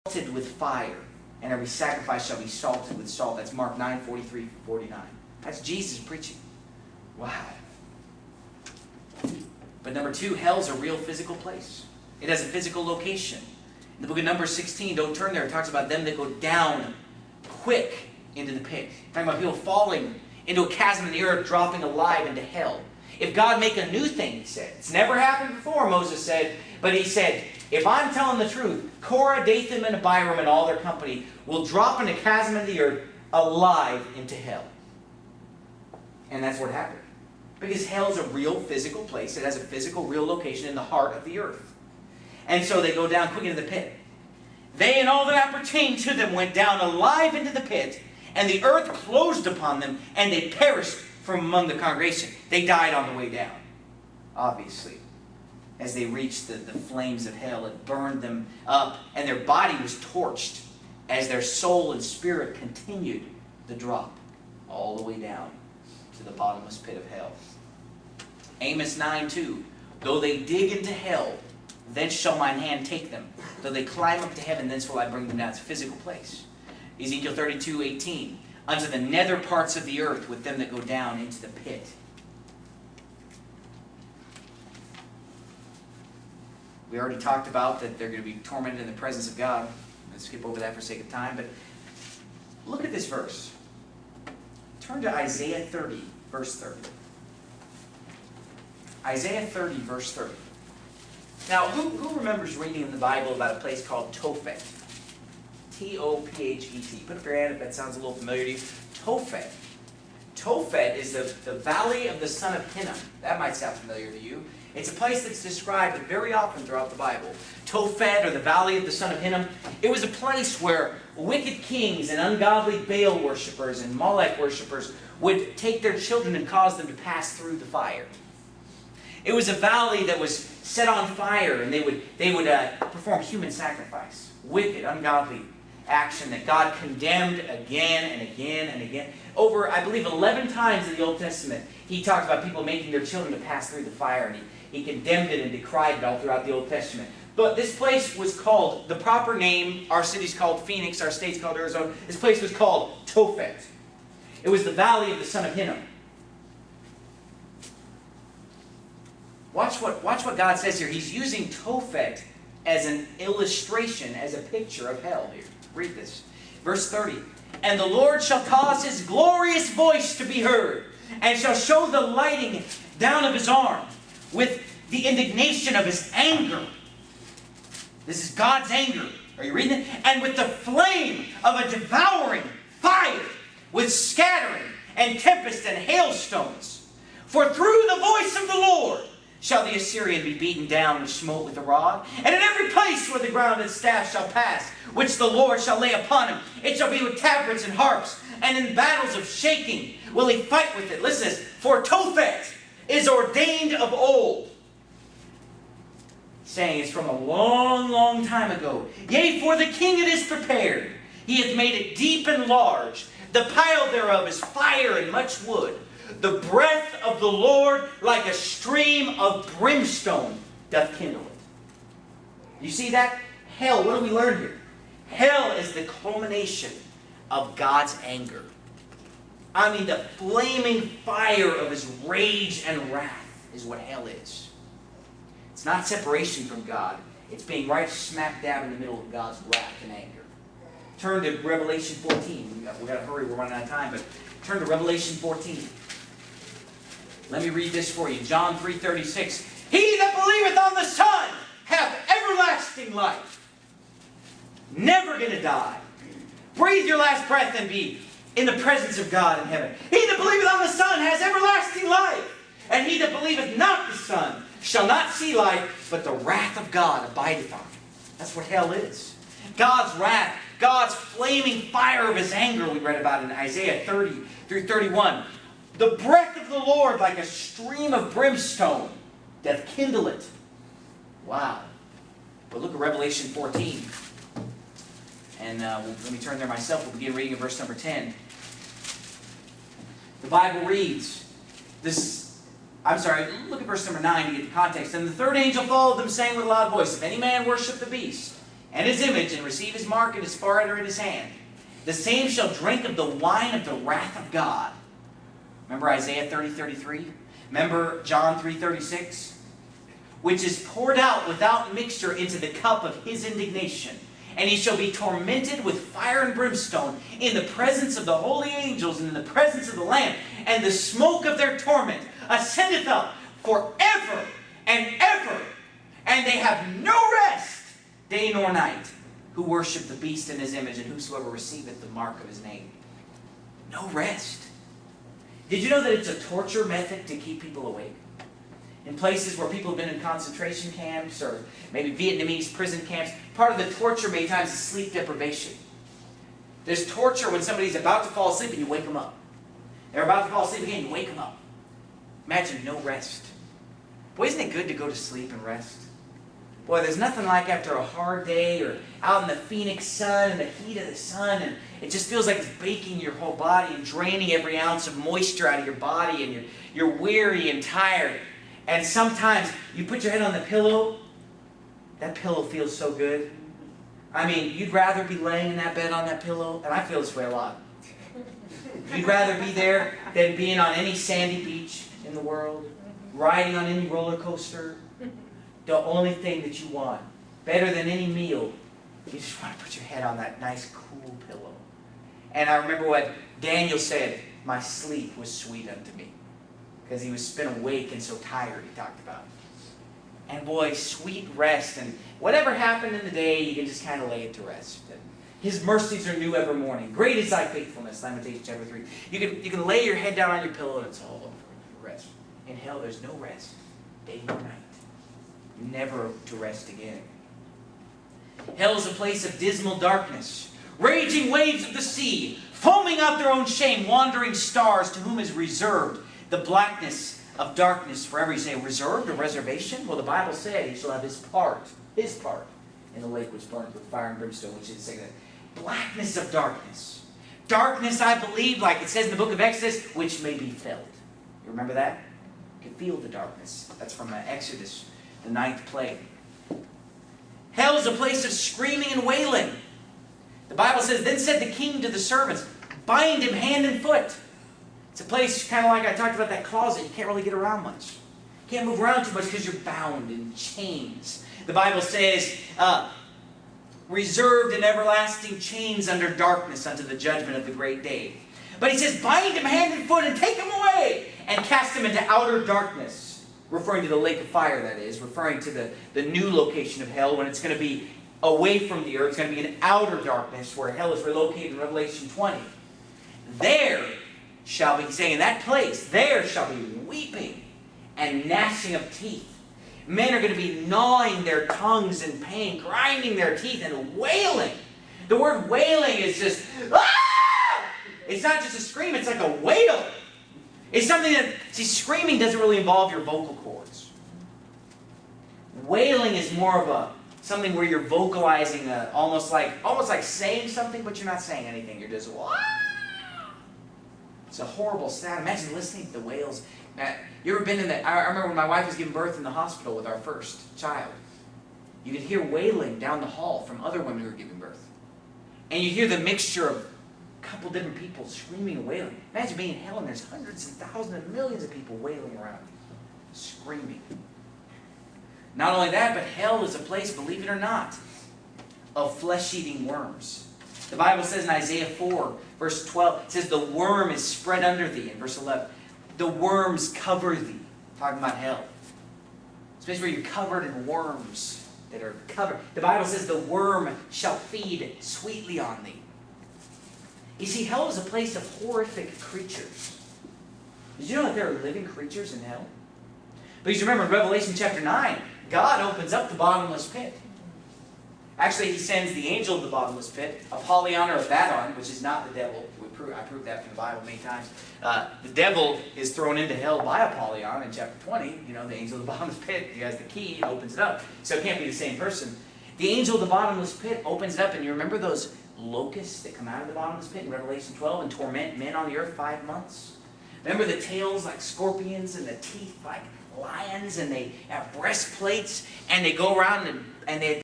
salted with fire, and every sacrifice shall be salted with salt. That's Mark 9:43-49. That's Jesus preaching. Wow. But number two, hell's a real physical place. It has a physical location. In the book of Numbers 16, don't turn there, it talks about them that go down quick into the pit. Talking about people falling into a chasm in the earth, dropping alive into hell. If God make a new thing, he said. It's never happened before, Moses said. But he said, if I'm telling the truth, Korah, Dathan, and Abiram and all their company will drop in a chasm in the earth alive into hell. And that's what happened. Because hell is a real physical place. It has a physical, real location in the heart of the earth. And so they go down quick into the pit. They and all that appertained to them went down alive into the pit, and the earth closed upon them, and they perished from among the congregation. They died on the way down, obviously. As they reached the flames of hell, it burned them up, and their body was torched as their soul and spirit continued the drop all the way down to the bottomless pit of hell. Amos 9:2, though they dig into hell, thence shall mine hand take them. Though they climb up to heaven, thence will I bring them down. It's a physical place. Ezekiel 32:18, unto the nether parts of the earth with them that go down into the pit. We already talked about that they're going to be tormented in the presence of God. Let's skip over that for sake of time. But look at this verse. Turn to Isaiah 30, verse 30. Isaiah 30, verse 30. Now, who remembers reading in the Bible about a place called Tophet? T-O-P-H-E-T. Put up your hand if that sounds a little familiar to you. Tophet. Tophet is the valley of the son of Hinnom. That might sound familiar to you. It's a place that's described very often throughout the Bible. Tophet, or the valley of the son of Hinnom. It was a place where wicked kings and ungodly Baal worshippers and Molech worshippers would take their children and cause them to pass through the fire. It was a valley that was set on fire, and they would perform human sacrifice. Wicked, ungodly action that God condemned again and again and again. Over, I believe, 11 times in the Old Testament, he talked about people making their children to pass through the fire, and he condemned it and decried it all throughout the Old Testament. But this place was called, the proper name, our city's called Phoenix, our state's called Arizona, this place was called Tophet. It was the valley of the son of Hinnom. Watch what God says here. He's using Tophet as an illustration, as a picture of hell here. Read this. Verse 30. And the Lord shall cause his glorious voice to be heard, and shall show the lighting down of his arm, with the indignation of his anger. This is God's anger. Are you reading it? And with the flame of a devouring fire, with scattering and tempest and hailstones. For through the voice of the Lord shall the Assyrian be beaten down and smote with a rod. And in every place where the ground and staff shall pass, which the Lord shall lay upon him, it shall be with tabrets and harps, and in battles of shaking will he fight with it. Listen to this. For Tophet is ordained of old. Saying it's from a long, long time ago. Yea, for the king it is prepared. He hath made it deep and large. The pile thereof is fire and much wood. The breath of the Lord, like a stream of brimstone, doth kindle it. You see that? Hell, what do we learn here? Hell is the culmination of God's anger. I mean, the flaming fire of his rage and wrath is what hell is. It's not separation from God. It's being right smack dab in the middle of God's wrath and anger. Turn to Revelation 14. We've got to hurry, we're running out of time, but turn to Revelation 14. Let me read this for you. John 3:36. He that believeth on the Son hath everlasting life. Never going to die. Breathe your last breath and be in the presence of God in heaven. He that believeth on the Son has everlasting life. And he that believeth not the Son shall not see life, but the wrath of God abideth on him. That's what hell is. God's wrath, God's flaming fire of his anger, we read about in Isaiah 30 through 31. The breath of the Lord, like a stream of brimstone, doth kindle it. Wow. But look at Revelation 14. And let me turn there myself. We'll begin reading in verse number 10. The Bible reads, look at verse number 9 to get the context. And the third angel followed them, saying with a loud voice, if any man worship the beast, and his image, and receive his mark in his forehead or in his hand, the same shall drink of the wine of the wrath of God. Remember Isaiah 30:33? Remember John 3:36? Which is poured out without mixture into the cup of his indignation. And he shall be tormented with fire and brimstone in the presence of the holy angels and in the presence of the Lamb. And the smoke of their torment ascendeth up forever and ever. And they have no rest, day nor night, who worship the beast in his image, and whosoever receiveth the mark of his name. No rest. Did you know that it's a torture method to keep people awake? In places where people have been in concentration camps or maybe Vietnamese prison camps, part of the torture many times is sleep deprivation. There's torture when somebody's about to fall asleep and you wake them up. They're about to fall asleep again, you wake them up. Imagine no rest. Boy, isn't it good to go to sleep and rest? Boy, there's nothing like after a hard day or out in the Phoenix sun and the heat of the sun, and it just feels like it's baking your whole body and draining every ounce of moisture out of your body, and you're weary and tired. And sometimes you put your head on the pillow, that pillow feels so good. I mean, you'd rather be laying in that bed on that pillow, and I feel this way a lot. You'd rather be there than being on any sandy beach in the world, riding on any roller coaster. The only thing that you want, better than any meal, you just want to put your head on that nice cool pillow. And I remember what Daniel said, my sleep was sweet unto me. Because he was been awake and so tired, he talked about. And boy, sweet rest. And whatever happened in the day, you can just kind of lay it to rest. And his mercies are new every morning. Great is thy faithfulness, Lamentations chapter 3. You can lay your head down on your pillow and it's all over. Rest. In hell, there's no rest. Day or night. Never to rest again. Hell is a place of dismal darkness. Raging waves of the sea. Foaming out their own shame. Wandering stars to whom is reserved the blackness of darkness forever. You say, reserved or reservation? Well, the Bible said he shall have his part in the lake which burns with fire and brimstone, which is saying that blackness of darkness. Darkness, I believe, like it says in the book of Exodus, which may be felt. You remember that? You can feel the darkness. That's from Exodus, the 9th plague. Hell is a place of screaming and wailing. The Bible says, then said the king to the servants, bind him hand and foot. It's a place kind of like I talked about that closet. You can't really get around much. You can't move around too much because you're bound in chains. The Bible says, reserved in everlasting chains under darkness unto the judgment of the great day. But he says, bind him hand and foot and take him away and cast him into outer darkness. Referring to the lake of fire, that is. Referring to the new location of hell when it's going to be away from the earth. It's going to be in outer darkness where hell is relocated in Revelation 20. There shall be, saying in that place, there shall be weeping and gnashing of teeth. Men are going to be gnawing their tongues in pain, grinding their teeth and wailing. The word wailing is just, ah! It's not just a scream, it's like a wail. It's something that, see, screaming doesn't really involve your vocal cords. Wailing is more of something where you're vocalizing almost like saying something, but you're not saying anything. You're just, wah! It's a horrible sound. Imagine listening to the wails. You ever been in the... I remember when my wife was giving birth in the hospital with our first child. You could hear wailing down the hall from other women who were giving birth. And you hear the mixture of a couple different people screaming and wailing. Imagine being in hell and there's hundreds and thousands and millions of people wailing around, screaming. Not only that, but hell is a place, believe it or not, of flesh-eating worms. The Bible says in Isaiah 4, verse 12, it says, the worm is spread under thee. In verse 11, the worms cover thee. Talking about hell. It's a place where you're covered in worms that are covered. The Bible says, the worm shall feed sweetly on thee. You see, hell is a place of horrific creatures. Did you know that there are living creatures in hell? Because you remember in Revelation chapter 9, God opens up the bottomless pit. Actually, he sends the angel of the bottomless pit, Apollyon or Abaddon, which is not the devil. I proved that from the Bible many times. The devil is thrown into hell by Apollyon in chapter 20. You know, the angel of the bottomless pit. He has the key, he opens it up. So it can't be the same person. The angel of the bottomless pit opens it up, and you remember those locusts that come out of the bottomless pit in Revelation 12 and torment men on the earth 5 months? Remember the tails like scorpions and the teeth like lions, and they have breastplates, and they go around and they